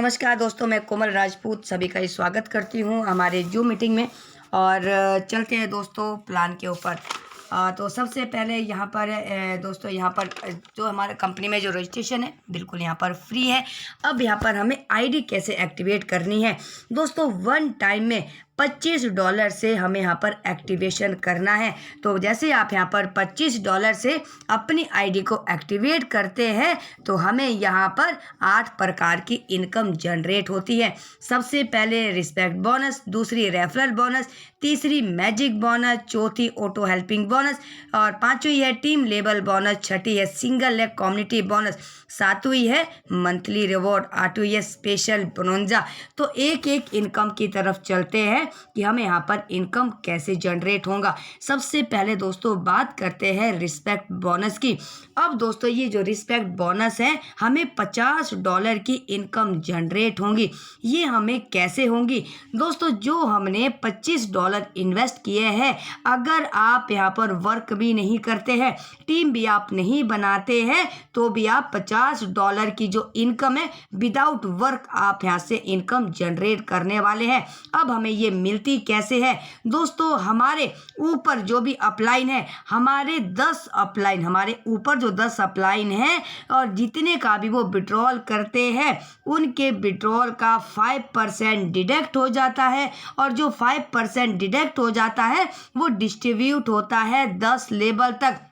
नमस्कार दोस्तों, मैं कोमल राजपूत सभी का स्वागत करती हूँ हमारे जूम मीटिंग में। और चलते हैं दोस्तों प्लान के ऊपर। तो सबसे पहले यहाँ पर दोस्तों यहाँ पर जो हमारे कंपनी में जो रजिस्ट्रेशन है बिल्कुल यहाँ पर फ्री है। अब यहाँ पर हमें आईडी कैसे एक्टिवेट करनी है दोस्तों, वन टाइम में $25 से हमें यहाँ पर एक्टिवेशन करना है। तो जैसे आप यहाँ पर $25 से अपनी आईडी को एक्टिवेट करते हैं तो हमें यहाँ पर 8 प्रकार की इनकम जनरेट होती है। सबसे पहले रिस्पेक्ट बोनस, दूसरी रेफरल बोनस, तीसरी मैजिक बोनस, चौथी ऑटो हेल्पिंग बोनस और पांचवी है टीम लेबल बोनस, छठी है सिंगल लेग कम्युनिटी बोनस, सातवीं है मंथली रिवॉर्ड, आठवीं है स्पेशल बोनंजा। तो एक एक इनकम की तरफ चलते हैं कि हमें यहाँ पर इनकम कैसे जनरेट होगा। सबसे पहले दोस्तों बात करते हैं रिस्पेक्ट बोनस की। अब दोस्तों ये जो रिस्पेक्ट बोनस है हमें $50 की इनकम जनरेट होंगी। ये हमें कैसे होंगी दोस्तों, जो हमने $25 इन्वेस्ट किए हैं, अगर आप यहाँ पर वर्क भी नहीं करते हैं, टीम भी आप नहीं बनाते हैं, तो भी आप $50 की जो इनकम है विदाउट वर्क आप यहाँ से इनकम जनरेट करने वाले हैं। अब हमें ये मिलती कैसे है दोस्तों, हमारे ऊपर जो भी अपलाइन है, हमारे 10 अपलाइन, हमारे ऊपर जो 10 अपलाइन है और जितने का भी वो विड्रॉल करते हैं उनके विड्रॉल का 5% डिडक्ट हो जाता है। और जो 5% डिडक्ट हो जाता है वो डिस्ट्रीब्यूट होता है 10 लेवल तक।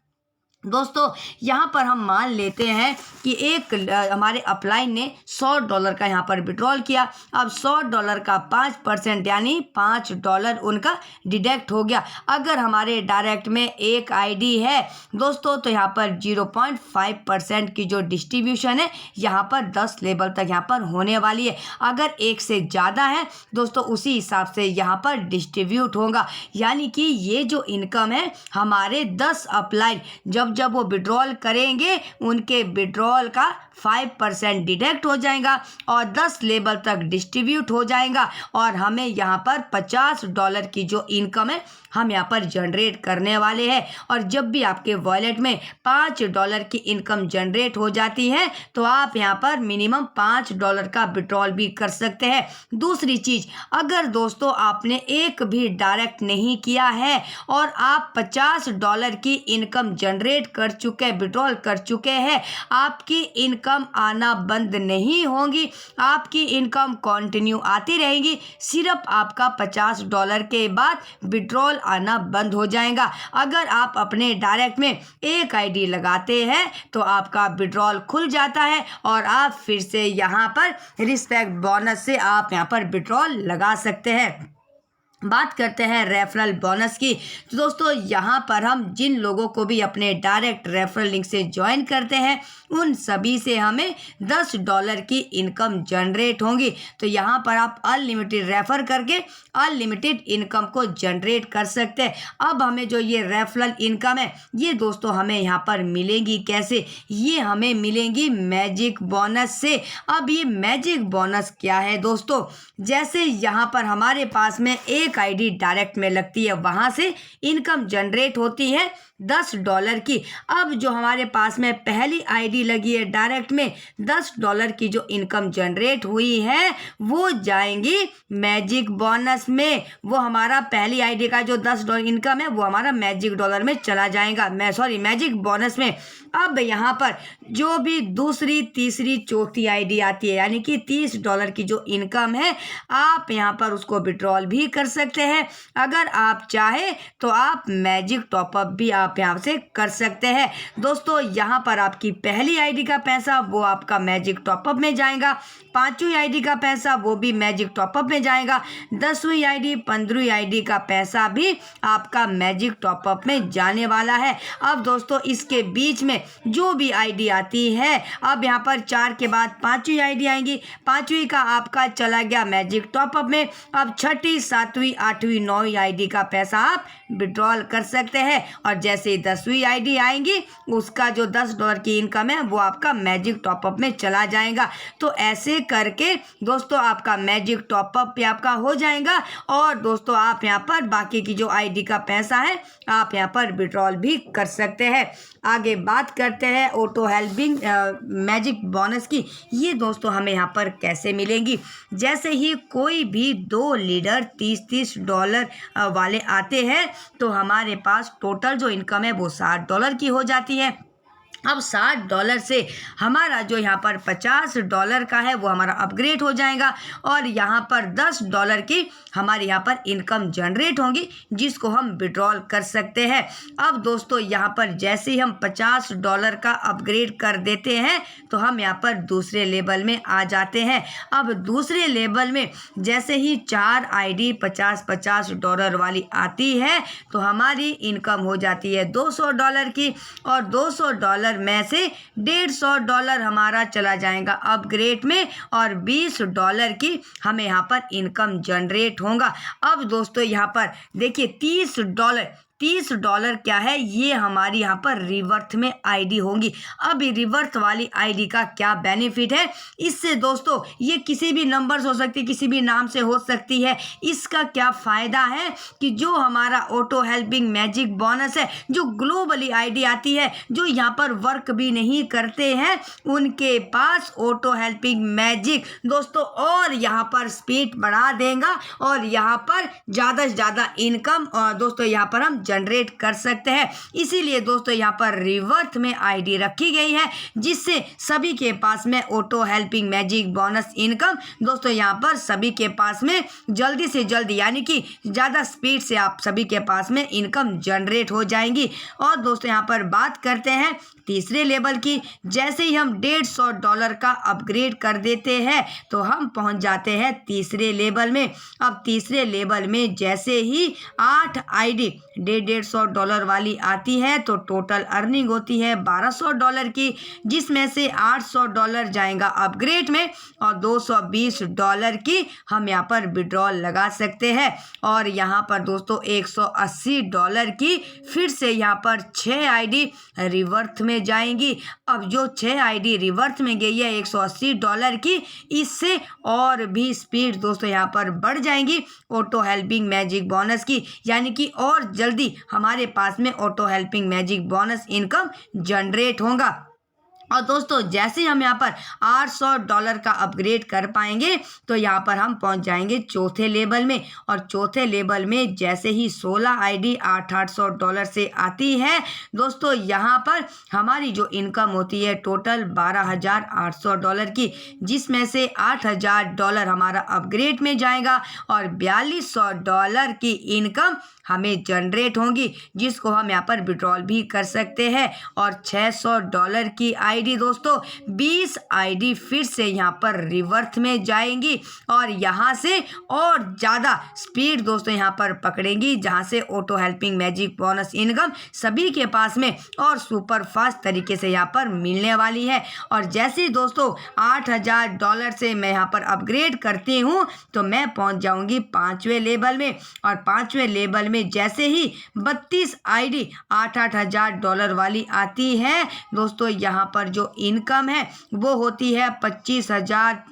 दोस्तों यहाँ पर हम मान लेते हैं कि एक हमारे अपलाइन ने $100 का यहाँ पर विड्रॉल किया। अब $100 का 5% यानी $5 उनका डिडक्ट हो गया। अगर हमारे डायरेक्ट में एक आईडी है दोस्तों तो यहाँ पर 0.5% की जो डिस्ट्रीब्यूशन है यहाँ पर 10 लेवल तक यहाँ पर होने वाली है। अगर एक से ज़्यादा है दोस्तों उसी हिसाब से यहाँ पर डिस्ट्रीब्यूट होगा। यानी कि ये जो इनकम है हमारे 10 अपलाइन जब वो विड्रॉल करेंगे उनके विड्रॉल का 5% डिडक्ट हो जाएगा और 10 लेवल तक डिस्ट्रीब्यूट हो जाएगा और हमें यहाँ पर $50 की जो इनकम है हम यहाँ पर जनरेट करने वाले हैं। और जब भी आपके वॉलेट में $5 की इनकम जनरेट हो जाती है तो आप यहाँ पर मिनिमम $5 का विड्रॉल भी कर सकते हैं। दूसरी चीज़, अगर दोस्तों आपने एक भी डायरेक्ट नहीं किया है और आप $50 की इनकम जनरेट कर चुके, विड्रॉल कर चुके हैं, आपकी इनकम आना बंद नहीं होगी, आपकी इनकम कंटिन्यू आती रहेगी। सिर्फ आपका $50 के बाद विड्रॉल आना बंद हो जाएगा। अगर आप अपने डायरेक्ट में एक आईडी लगाते हैं तो आपका विड्रॉल खुल जाता है और आप फिर से यहाँ पर रिस्पेक्ट बोनस से आप यहाँ पर विड्रॉल लगा सकते हैं। बात करते हैं रेफरल बोनस की। तो दोस्तों यहाँ पर हम जिन लोगों को भी अपने डायरेक्ट रेफरल लिंक से ज्वाइन करते हैं उन सभी से हमें $10 की इनकम जनरेट होंगी। तो यहाँ पर आप अनलिमिटेड रेफर करके अनलिमिटेड इनकम को जनरेट कर सकते हैं। अब हमें जो ये रेफरल इनकम है ये दोस्तों हमें यहाँ पर मिलेगी कैसे, ये हमें मिलेंगी मैजिक बोनस से। अब ये मैजिक बोनस क्या है दोस्तों, जैसे यहाँ पर हमारे पास में एक आईडी डायरेक्ट में लगती है, वहां से इनकम जनरेट होती है $10 की। अब जो हमारे पास में पहली आईडी लगी है डायरेक्ट में, $10 की जो इनकम जनरेट हुई है वो जाएंगी मैजिक बोनस में। वो हमारा पहली आईडी का जो $10 इनकम है वो हमारा मैजिक डॉलर में चला जाएगा, मैजिक बोनस में। अब यहाँ पर जो भी दूसरी, तीसरी, चौथी आईडी आती है यानी कि $30 की जो इनकम है आप यहाँ पर उसको विड्रॉल भी कर सकते हैं। अगर आप चाहे तो आप मैजिक टॉपअप भी आप यहाँ से कर सकते हैं। दोस्तों यहाँ पर आपकी पहली आईडी का पैसा वो आपका मैजिक टॉपअप में जाएगा, पांचवी आईडी का पैसा वो भी मैजिक टॉपअप में जाएगा, 10वीं आईडी, 15वीं आईडी का पैसा भी आपका मैजिक टॉपअप में जाने वाला है। अब दोस्तों इसके बीच में जो भी आईडी आती है, अब यहाँ पर 4 के बाद 5वीं आईडी आएंगी, 5वीं का आपका चला गया मैजिक टॉपअप में। अब 6ठी, 7वीं, 8वीं, 9वीं आईडी का पैसा आप विड्रॉल कर सकते हैं। और जैसे जैसे 10वीं आईडी आएंगी उसका जो $10 की इनकम है वो आपका मैजिक टॉपअप में चला जाएगा। तो ऐसे करके दोस्तों आपका मैजिक टॉपअप भी आपका हो जाएगा और दोस्तों आप यहाँ पर बाकी की जो आईडी का पैसा है आप यहाँ पर विड्रॉल भी कर सकते हैं। आगे बात करते हैं ऑटो हेल्पिंग मैजिक बोनस की। ये दोस्तों हमें यहाँ पर कैसे मिलेंगी। जैसे ही कोई भी 2 लीडर $30 वाले आते हैं तो हमारे पास टोटल जो इनकम है वो $60 की हो जाती है। अब $60 से हमारा जो यहाँ पर $50 का है वो हमारा अपग्रेड हो जाएगा और यहाँ पर $10 की हमारे यहाँ पर इनकम जनरेट होगी जिसको हम विड्रॉल कर सकते हैं। अब दोस्तों यहाँ पर जैसे ही हम $50 का अपग्रेड कर देते हैं तो हम यहाँ पर दूसरे लेवल में आ जाते हैं। अब दूसरे लेवल में जैसे ही 4 आईडी $50 वाली आती है तो हमारी इनकम हो जाती है $200 की और $200 में से $150 हमारा चला जाएगा अपग्रेड में और $20 की हमें यहाँ पर इनकम जनरेट होगा। अब दोस्तों यहाँ पर देखिए $30 क्या है, ये हमारी यहाँ पर रिवर्थ में आईडी होगी। अब रिवर्थ वाली आईडी का क्या बेनिफिट है, इससे दोस्तों ये किसी भी नंबर से हो सकती है, किसी भी नाम से हो सकती है। इसका क्या फ़ायदा है कि जो हमारा ऑटो हेल्पिंग मैजिक बोनस है, जो ग्लोबली आईडी आती है, जो यहाँ पर वर्क भी नहीं करते हैं, उनके पास ऑटो हेल्पिंग मैजिक दोस्तों और यहाँ पर स्पीड बढ़ा देगा और यहाँ पर ज़्यादा से ज़्यादा इनकम दोस्तों यहाँ पर हम जनरेट कर सकते हैं। इसीलिए दोस्तों यहाँ पर रिवर्थ में आईडी रखी गई है जिससे सभी के पास में auto helping magic bonus income दोस्तों यहाँ पर सभी के पास में जल्दी से जल्दी यानी कि ज़्यादा स्पीड से आप सभी के पास में इनकम जनरेट हो जाएंगी। और दोस्तों यहाँ पर बात करते हैं तीसरे लेवल की। जैसे ही हम $150 का अपग्रेड कर देते हैं तो हम पहुंच जाते हैं तीसरे लेवल में। अब तीसरे लेवल में जैसे ही 8 आईडी $150 वाली आती है तो टोटल अर्निंग होती है $1200 की, जिसमें से $800 जाएगा अपग्रेड में और $220 की हम यहाँ पर विड्रॉल लगा सकते हैं। और यहाँ पर दोस्तों $180 की फिर से यहाँ पर 6 आईडी रिवर्थ में जाएंगी। अब जो 6 आईडी रिवर्थ में गई है $180 की, इससे और भी स्पीड दोस्तों यहाँ पर बढ़ जाएंगी ऑटो हेल्पिंग मैजिक बोनस की, यानी कि और जल्दी हमारे पास में auto helping magic bonus income generate होगा। और दोस्तों जैसे हम यहाँ पर $800 का अपग्रेड कर पाएंगे तो यहाँ पर हम पहुँच जाएंगे चौथे लेवल में। और चौथे लेवल में जैसे ही 16 आईडी $800 से आती है दोस्तों, यहाँ पर हमारी जो इनकम होती है टोटल $12,800 की, जिसमें से $8,000 हमारा अपग्रेड में जाएगा और $4,200 की इनकम हमें जनरेट होगी जिसको हम यहाँ पर विड्रॉल भी कर सकते हैं। और $600 की आईडी दोस्तों 20 आईडी फिर से यहाँ पर रिवर्थ में जाएंगी और यहाँ से और ज़्यादा स्पीड दोस्तों यहाँ पर पकड़ेंगी, जहाँ से auto helping magic bonus income सभी के पास में और सुपर फास्ट तरीके से यहाँ पर मिलने वाली है। और जैसे ही दोस्तों $8,000 से मैं यहाँ पर अपग्रेड करती हूँ तो मैं पहुँच जाऊँगी 5वें लेवल में। और 5वें लेवल में जैसे ही 32 आईडी $8,000 वाली आती है दोस्तों, यहाँ पर जो इनकम है वो होती है 25,000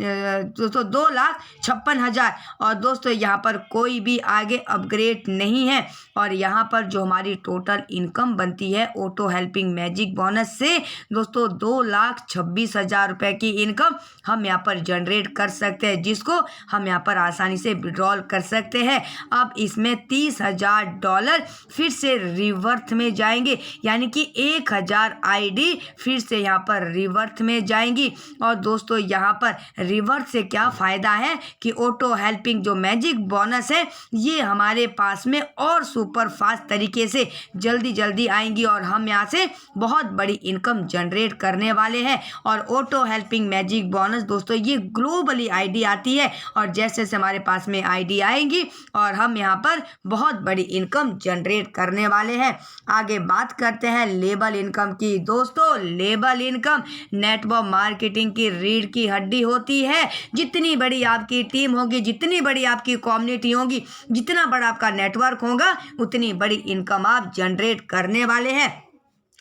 दोस्तों 2,56,000। और दोस्तों यहाँ पर कोई भी आगे अपग्रेड नहीं है और यहाँ पर जो हमारी टोटल इनकम बनती है ऑटो हेल्पिंग मैजिक बोनस से दोस्तों 2,26,000 रुपये की इनकम हम यहाँ पर जनरेट कर सकते हैं, जिसको हम यहाँ पर आसानी से विड्रॉल कर सकते हैं। अब इसमें $30,000 फिर से रिवर्थ में जाएंगे, यानी कि 1,000 आईडी फिर से यहाँ पर रिवर्थ में जाएंगी। और दोस्तों यहाँ पर रिवर्थ से क्या फ़ायदा है कि ऑटो हेल्पिंग जो मैजिक बोनस है ये हमारे पास में और सुपर फास्ट तरीके से जल्दी जल्दी आएंगी और हम यहाँ से बहुत बड़ी इनकम जनरेट करने वाले हैं। और ऑटो हेल्पिंग मैजिक बोनस दोस्तों ये ग्लोबली आईडी आती है और जैसे जैसे हमारे पास में आईडी आएंगी और हम यहाँ पर बहुत बड़ी इनकम जनरेट करने वाले हैं। आगे बात करते हैं लेबल इनकम की। दोस्तों लेबल इनकम नेटवर्क मार्केटिंग की रीढ़ की हड्डी होती है। जितनी बड़ी आपकी टीम होगी, जितनी बड़ी आपकी कम्युनिटी होगी, जितना बड़ा आपका नेटवर्क होगा, उतनी बड़ी इनकम आप जनरेट करने वाले हैं।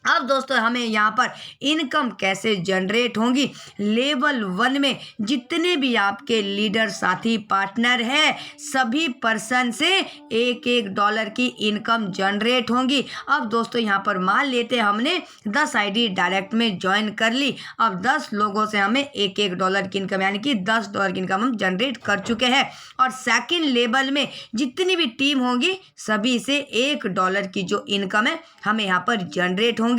अब दोस्तों हमें यहाँ पर इनकम कैसे जनरेट होंगी, लेवल 1 में जितने भी आपके लीडर साथी पार्टनर हैं, सभी पर्सन से $1 की इनकम जनरेट होंगी। अब दोस्तों यहाँ पर मान लेते हैं हमने 10 आईडी डायरेक्ट में ज्वाइन कर ली। अब 10 लोगों से हमें $1 की इनकम यानी कि $10 की इनकम हम जनरेट कर चुके हैं। और सेकंड लेवल में जितनी भी टीम होंगी, सभी से $1 की जो इनकम है हमें यहाँ पर जनरेट होंगी।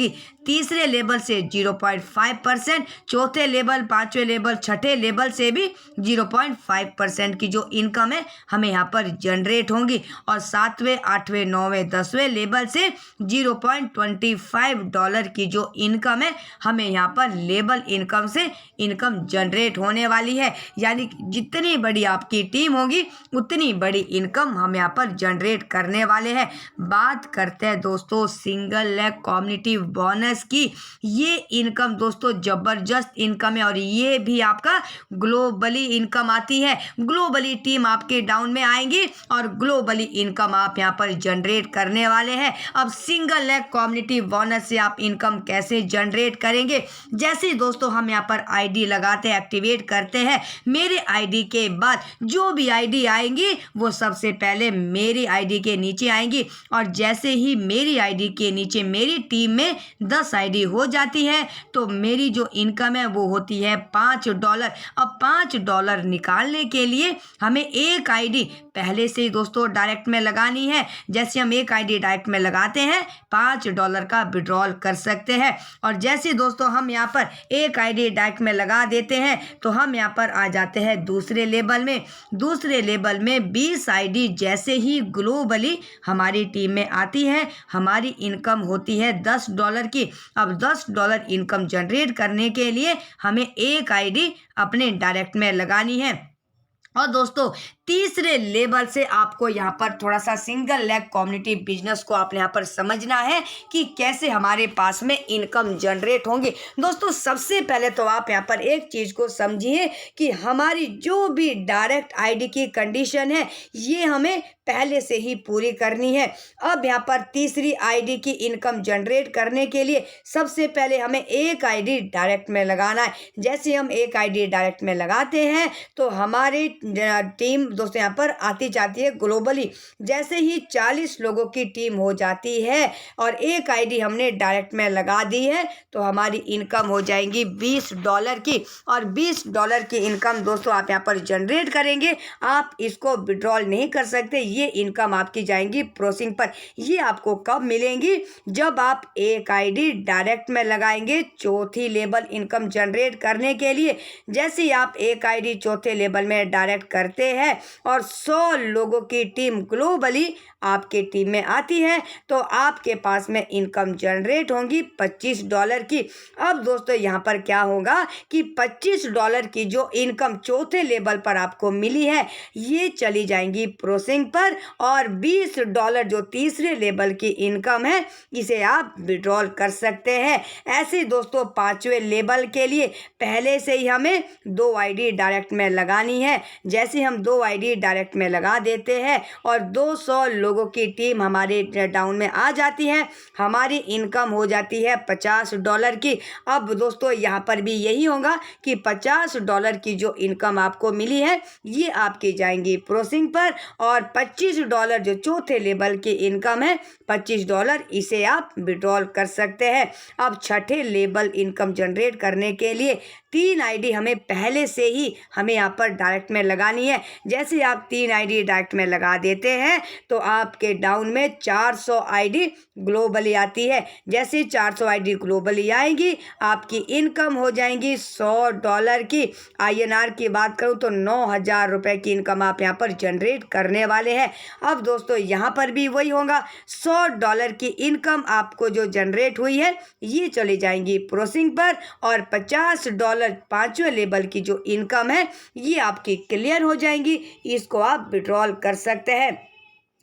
तीसरे लेवल से 0.5%, चौथे लेवल, पांचवें लेवल, छठे लेवल से भी 0.5% की जो इनकम है हमें यहाँ पर जनरेट होंगी। और 7वें, 8वें, 9वें, 10वें लेवल से $0.25 की जो इनकम है हमें यहाँ पर लेवल इनकम से इनकम जनरेट होने वाली है। यानी जितनी बड़ी आपकी टीम होगी, उतनी बड़ी इनकम हम यहाँ पर जनरेट करने वाले हैं। बात करते हैं दोस्तों सिंगल लेग कम्युनिटी बोनस की। ये इनकम दोस्तों जबरदस्त इनकम है और ये भी आपका ग्लोबली इनकम आती है। ग्लोबली टीम आपके डाउन में आएंगी और ग्लोबली इनकम आप यहाँ पर जनरेट करने वाले हैं। अब सिंगल लेग कम्युनिटी बोनस से आप इनकम कैसे जनरेट करेंगे, जैसे दोस्तों हम यहाँ पर आईडी लगाते हैं, एक्टिवेट करते हैं। मेरे आईडी के बाद जो भी आईडी आएंगी वो सबसे पहले मेरी आईडी के नीचे आएंगी और जैसे ही मेरी आईडी के नीचे मेरी टीम में 10 आईडी हो जाती है तो मेरी जो इनकम है वो होती है $5। अब $5 निकालने के लिए हमें एक आईडी पहले से ही दोस्तों डायरेक्ट में लगानी है। जैसे हम एक आईडी डायरेक्ट में लगाते हैं, $5 का विड्रॉल कर सकते हैं। और जैसे दोस्तों हम यहाँ पर एक आईडी डायरेक्ट में लगा देते हैं तो हम यहाँ पर आ जाते हैं दूसरे लेवल में। दूसरे लेवल में 20 आईडी जैसे ही ग्लोबली हमारी टीम में आती है, हमारी इनकम होती है $10 की। अब $10 इनकम जनरेट करने के लिए हमें एक आईडी अपने डायरेक्ट में लगानी है। और दोस्तों तीसरे लेवल से आपको यहाँ पर थोड़ा सा सिंगल लेग कम्युनिटी बिजनेस को आपने यहाँ पर समझना है कि कैसे हमारे पास में इनकम जनरेट होंगी। दोस्तों सबसे पहले तो आप यहाँ पर एक चीज़ को समझिए कि हमारी जो भी डायरेक्ट आईडी की कंडीशन है ये हमें पहले से ही पूरी करनी है। अब यहाँ पर तीसरी आईडी की इनकम जनरेट करने के लिए सबसे पहले हमें एक आईडी डायरेक्ट में लगाना है। जैसे हम एक आईडी डायरेक्ट में लगाते हैं तो हमारी टीम दोस्तों यहाँ पर आती जाती है ग्लोबली। जैसे ही 40 लोगों की टीम हो जाती है और एक आईडी हमने डायरेक्ट में लगा दी है तो हमारी इनकम हो जाएंगी $20 की। और $20 की इनकम दोस्तों आप यहाँ पर जनरेट करेंगे, आप इसको विड्रॉल नहीं कर सकते। ये इनकम आपकी जाएंगी प्रोसेसिंग पर। ये आपको कब मिलेंगी, जब आप एक आईडी डायरेक्ट में लगाएंगे चौथी लेवल इनकम जनरेट करने के लिए। जैसे ही आप एक आईडी चौथे लेवल में डायरेक्ट करते हैं और 100 लोगों की टीम ग्लोबली आपके टीम में आती है तो आपके पास में इनकम जनरेट होंगी $25 की। अब दोस्तों यहाँ पर क्या होगा कि $25 की जो इनकम चौथे लेवल पर आपको मिली है ये चली जाएंगी प्रोसेसिंग पर और $20 जो तीसरे लेवल की इनकम है इसे आप विड्रॉल कर सकते हैं। ऐसे दोस्तों पांचवें लेवल के लिए पहले से ही हमें 2 आईडी डायरेक्ट में लगानी है। जैसे हम 2 आईडी डायरेक्ट में लगा देते हैं और 200 लोगों की टीम हमारे डाउन में आ जाती है, हमारी इनकम हो जाती है $50 की। अब दोस्तों यहाँ पर भी यही होगा कि $50 की जो इनकम आपको मिली है ये आपकी जाएंगी प्रोसेसिंग पर और $25 जो चौथे लेवल की इनकम है $25 इसे आप विड्रॉल कर सकते हैं। अब छठे लेवल इनकम जनरेट करने के लिए 3 आईडी हमें पहले से ही हमें यहाँ पर डायरेक्ट में लगानी है। जैसे आप 3 आईडी डायरेक्ट में लगा देते हैं तो आपके डाउन में 400 आईडी ग्लोबली आती है। जैसे 400 आईडी ग्लोबली आएंगी आपकी इनकम हो जाएंगी $100 की। INR की बात करूँ तो 9,000 रुपये की इनकम आप यहाँ पर जनरेट करने वाले हैं। अब दोस्तों यहाँ पर भी वही होगा, $100 की इनकम आपको जो जनरेट हुई है ये चली जाएंगी प्रोसेसिंग पर और $50 पांचवें लेवल की जो इनकम है ये आपकी क्लियर हो जाएंगी, इसको आप विड्रॉल कर सकते हैं।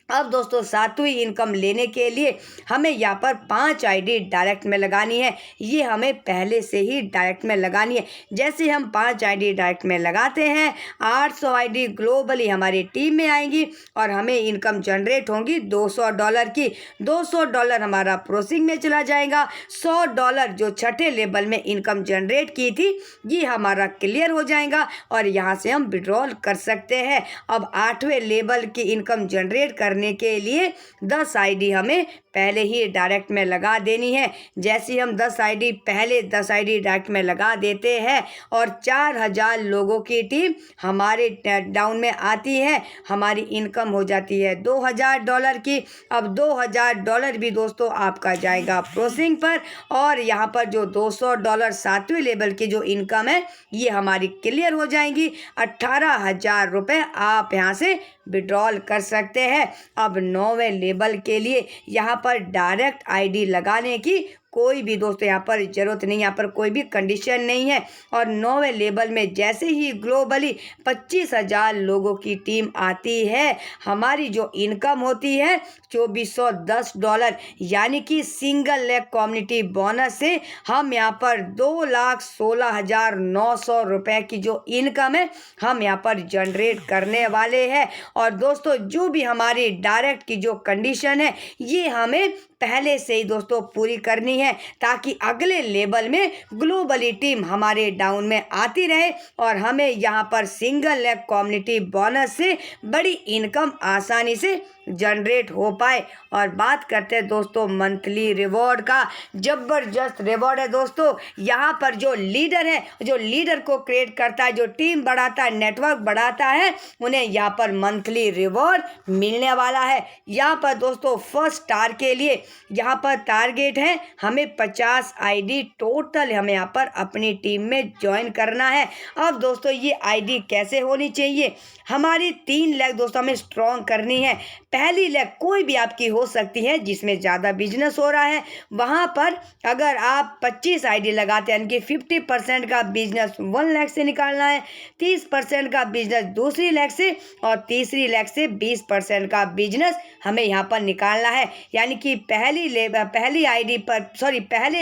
अब दोस्तों 7वीं इनकम लेने के लिए हमें यहाँ पर 5 आईडी डायरेक्ट में लगानी है। ये हमें पहले से ही डायरेक्ट में लगानी है। जैसे हम 5 आईडी डायरेक्ट में लगाते हैं, 800 आईडी ग्लोबली हमारी टीम में आएंगी और हमें इनकम जनरेट होंगी $200 की। $200 हमारा प्रोसेसिंग में चला जाएगा। $100 जो छठे लेवल में इनकम जनरेट की थी ये हमारा क्लियर हो जाएगा और यहाँ से हम विड्रॉल कर सकते हैं। अब 8वें लेवल की इनकम जनरेट करने के लिए 10 आईडी हमें पहले ही डायरेक्ट में लगा देनी है। जैसे हम 10 आईडी डायरेक्ट में लगा देते हैं और 4000 लोगों की टीम हमारे डाउन में आती है, हमारी इनकम हो जाती है $2000 की। अब $2000 भी दोस्तों आपका जाएगा प्रोसेसिंग पर और यहाँ पर जो $200 7वें लेवल की जो इनकम है ये हमारी क्लियर हो जाएंगी। 18,000 रुपये आप यहाँ से विड्रॉल कर सकते हैं। अब 9वें लेवल के लिए यहाँ पर डायरेक्ट आईडी लगाने की कोई भी दोस्तों यहाँ पर ज़रूरत नहीं, यहाँ पर कोई भी कंडीशन नहीं है। और 9वें लेवल में जैसे ही ग्लोबली 25,000 लोगों की टीम आती है, हमारी जो इनकम होती है $2410, यानी कि सिंगल लेग कम्युनिटी बोनस से हम यहाँ पर 2,16,900 रुपये की जो इनकम है हम यहाँ पर जनरेट करने वाले हैं। और दोस्तों जो भी हमारी डायरेक्ट की जो कंडीशन है ये हमें पहले से ही दोस्तों पूरी करनी है ताकि अगले लेवल में ग्लोबली टीम हमारे डाउन में आती रहे और हमें यहाँ पर सिंगल लेग कम्युनिटी बोनस से बड़ी इनकम आसानी से जनरेट हो पाए। और बात करते हैं दोस्तों मंथली रिवॉर्ड का। ज़बरदस्त रिवॉर्ड है दोस्तों। यहाँ पर जो लीडर है, जो लीडर को क्रिएट करता है, जो टीम बढ़ाता है, नेटवर्क बढ़ाता है, उन्हें यहाँ पर मंथली रिवॉर्ड मिलने वाला है। यहाँ पर दोस्तों फर्स्ट स्टार के लिए यहाँ पर टारगेट है हमें 50 आईडी टोटल हमें यहाँ पर अपनी टीम में ज्वाइन करना है। अब दोस्तों ये आईडी कैसे होनी चाहिए, हमारी 3 लेग दोस्तों हमें स्ट्रॉन्ग करनी है। पहली लेग कोई भी आपकी हो सकती है जिसमें ज़्यादा बिजनेस हो रहा है, वहाँ पर अगर आप 25 आईडी लगाते हैं, यानी कि 50% का बिजनेस 1 लेग से निकालना है, 30% का बिजनेस दूसरी लेग से और तीसरी लेग से 20% का बिजनेस हमें यहाँ पर निकालना है। यानी कि पहले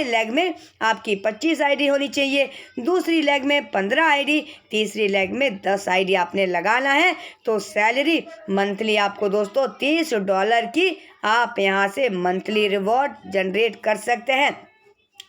लेग में आपकी 25 आईडी होनी चाहिए, दूसरी लेग में 15 आईडी, तीसरी लेग में 10 आईडी आपने लगाना है। तो सैलरी मंथली आपको दोस्तों $30 की आप यहाँ से मंथली रिवॉर्ड जनरेट कर सकते हैं।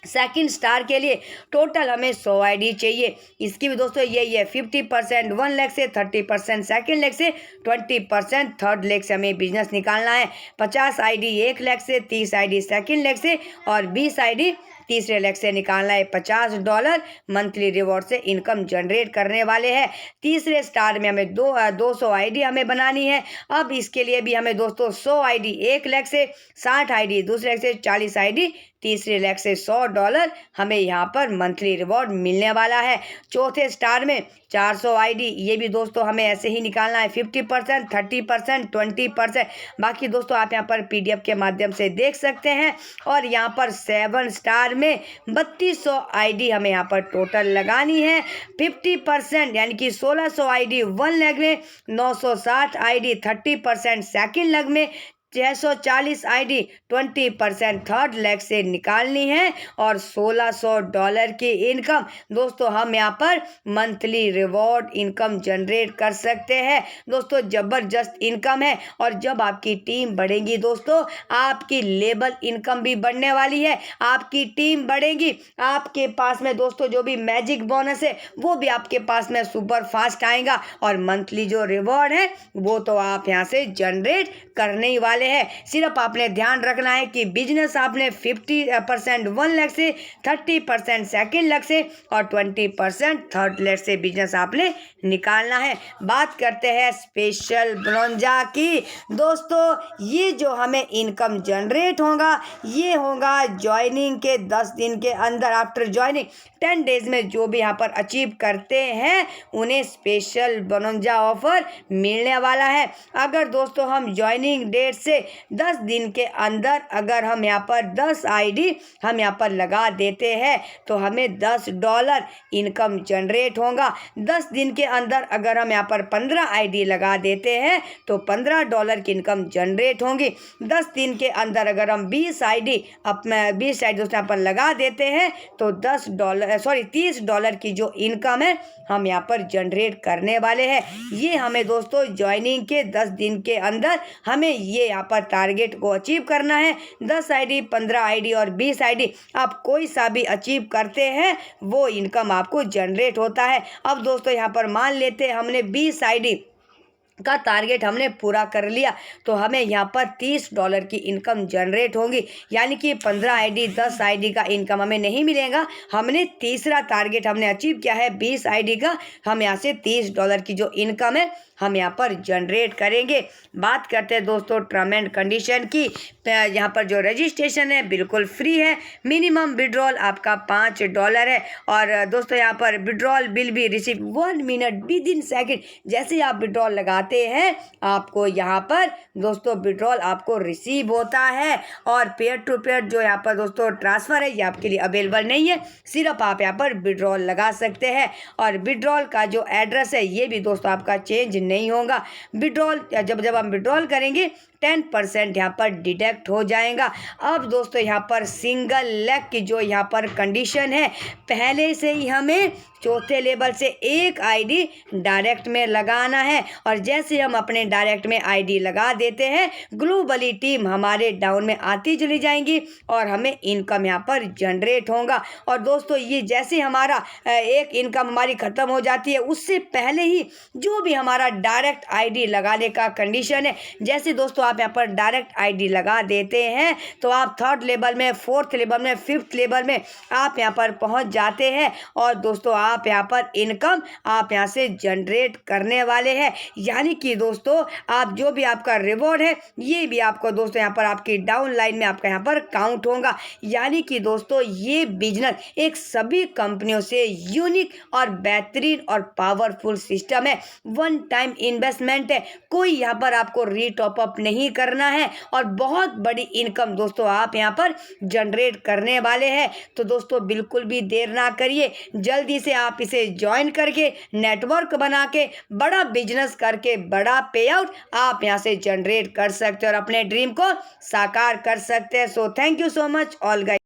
सेकंड स्टार के लिए टोटल हमें 100 आईडी चाहिए। इसकी भी दोस्तों यही है 50% 1 लेग से, 30% सेकंड लेग से, 20% थर्ड लेग से हमें बिजनेस निकालना है। 50 आईडी 1 लेग से, 30 आईडी सेकंड लेग से और 20 आईडी तीसरे लेग से निकालना है। $50 मंथली रिवॉर्ड से इनकम जनरेट करने वाले हैं। तीसरे स्टार में हमें 200 आईडी हमें बनानी है। अब इसके लिए भी हमें दोस्तों 100 आईडी 1 लेग से, 60 आईडी दूसरे लेग से, 40 आईडी तीसरे लेग से $100 हमें यहाँ पर मंथली रिवॉर्ड मिलने वाला है। चौथे स्टार में 400 आईडी, ये भी दोस्तों हमें ऐसे ही निकालना है। 50%, 30%, 20%, बाकी दोस्तों आप यहाँ पर PDF के माध्यम से देख सकते हैं। और यहाँ पर 7 स्टार में 3200 आईडी हमें यहाँ पर टोटल लगानी है। 50% यानी कि 1600 आईडी 1 लेग में, 960 आईडी 30% सेकेंड लेग में, 640 आईडी 20% थर्ड लेग से निकालनी है और $1600 की इनकम दोस्तों हम यहाँ पर मंथली रिवॉर्ड इनकम जनरेट कर सकते हैं। दोस्तों ज़बरदस्त इनकम है और जब आपकी टीम बढ़ेगी दोस्तों आपकी लेवल इनकम भी बढ़ने वाली है, आपकी टीम बढ़ेगी, आपके पास में दोस्तों जो भी मैजिक बोनस है वो भी आपके पास में सुपर फास्ट आएगा और मंथली जो रिवॉर्ड है वो तो आप यहाँ से जनरेट करने ही वाले है। सिर्फ आपने ध्यान रखना है कि बिजनेस आपने 50% 1 लेग से, 30% सेकेंड लेग से और 20% थर्ड लेग से बिजनेस आपने निकालना है। बात करते हैं स्पेशल ब्रोंजा की। दोस्तों ये जो हमें इनकम जनरेट होगा ये होगा ज्वाइनिंग के 10 दिन के अंदर। आफ्टर ज्वाइनिंग 10 डेज में जो भी यहाँ पर अचीव करते हैं उन्हें स्पेशल ब्रोंजा ऑफर मिलने वाला है। अगर दोस्तों हम ज्वाइनिंग डेट से से 10 दिन के अंदर अगर हम यहाँ पर 10 आईडी हम यहाँ पर लगा देते हैं तो हमें $10 इनकम जनरेट होगा। 10 दिन के अंदर अगर हम यहाँ पर 15 आईडी लगा देते हैं तो $15 की इनकम जनरेट होगी। 10 दिन के अंदर अगर हम 20 आईडी दोस्तों यहाँ पर लगा देते हैं तो $30 की जो इनकम है हम यहाँ पर जनरेट करने वाले हैं। ये हमें दोस्तों ज्वाइनिंग के 10 दिन के अंदर हमें ये यहाँ पर टारगेट को अचीव करना है। 10 आईडी, 15 आईडी और 20 आईडी आप कोई सा भी अचीव करते हैं वो इनकम आपको जनरेट होता है। अब दोस्तों यहाँ पर मान लेते हैं हमने 20 आईडी का टारगेट हमने पूरा कर लिया तो हमें यहाँ पर $30 की इनकम जनरेट होगी। यानी कि 15 आईडी, 10 आईडी का इनकम हमें नहीं मिलेगा। हमने तीसरा टारगेट हमने अचीव किया है 20 आईडी का। हम यहाँ से $30 की जो इनकम है हम यहाँ पर जनरेट करेंगे। बात करते हैं दोस्तों टर्म एंड कंडीशन की। यहाँ पर जो रजिस्ट्रेशन है बिल्कुल फ्री है। मिनिमम विड्रॉल आपका $5 है और दोस्तों यहाँ पर withdrawal will be receive 1 minute with in second. जैसे आप विड्रॉल लगाते हैं आपको यहाँ पर दोस्तों विड्रॉल आपको रिसीव होता है। और पेयर टू पेयर जो यहाँ पर दोस्तों ट्रांसफ़र है ये आपके लिए अवेलेबल नहीं है। सिर्फ आप यहाँ पर विड्रॉल लगा सकते हैं और विड्रॉल का जो एड्रेस है ये भी दोस्तों आपका चेंज नहीं होगा। विड्रॉल जब हम विड्रॉल करेंगे 10% यहाँ पर डिडक्ट हो जाएगा। अब दोस्तों यहाँ पर सिंगल लेग की जो यहाँ पर कंडीशन है पहले से ही हमें चौथे लेवल से एक आईडी डायरेक्ट में लगाना है और जैसे हम अपने डायरेक्ट में आईडी लगा देते हैं ग्लोबली टीम हमारे डाउन में आती चली जाएंगी और हमें इनकम यहाँ पर जनरेट होगा। और दोस्तों ये जैसे हमारा एक इनकम हमारी ख़त्म हो जाती है उससे पहले ही जो भी हमारा डायरेक्ट आईडी लगाने का कंडीशन है, जैसे दोस्तों आप यहाँ पर डायरेक्ट आईडी लगा देते हैं तो आप 3rd लेवल में, 4th लेवल में, 5th लेवल में आप यहाँ पर पहुँच जाते हैं और दोस्तों आप यहाँ पर इनकम आप यहाँ से जनरेट करने वाले हैं। यानी कि दोस्तों आप जो भी आपका रिवॉर्ड है ये भी आपको दोस्तों यहाँ पर आपकी डाउन लाइन में आपका यहाँ पर काउंट होगा। यानी कि दोस्तों ये बिजनेस एक सभी कंपनियों से यूनिक और बेहतरीन और पावरफुल सिस्टम है। 1 टाइम इन्वेस्टमेंट है, कोई यहाँ पर आपको रीटॉप अप नहीं करना है और बहुत बड़ी इनकम दोस्तों आप यहाँ पर जनरेट करने वाले हैं। तो दोस्तों बिल्कुल भी देर ना करिए, जल्दी से आप इसे ज्वाइन करके नेटवर्क बना के बड़ा बिजनेस करके बड़ा पे आउट आप यहाँ से जनरेट कर सकते हैं और अपने ड्रीम को साकार कर सकते हैं। So thank you so much all guys.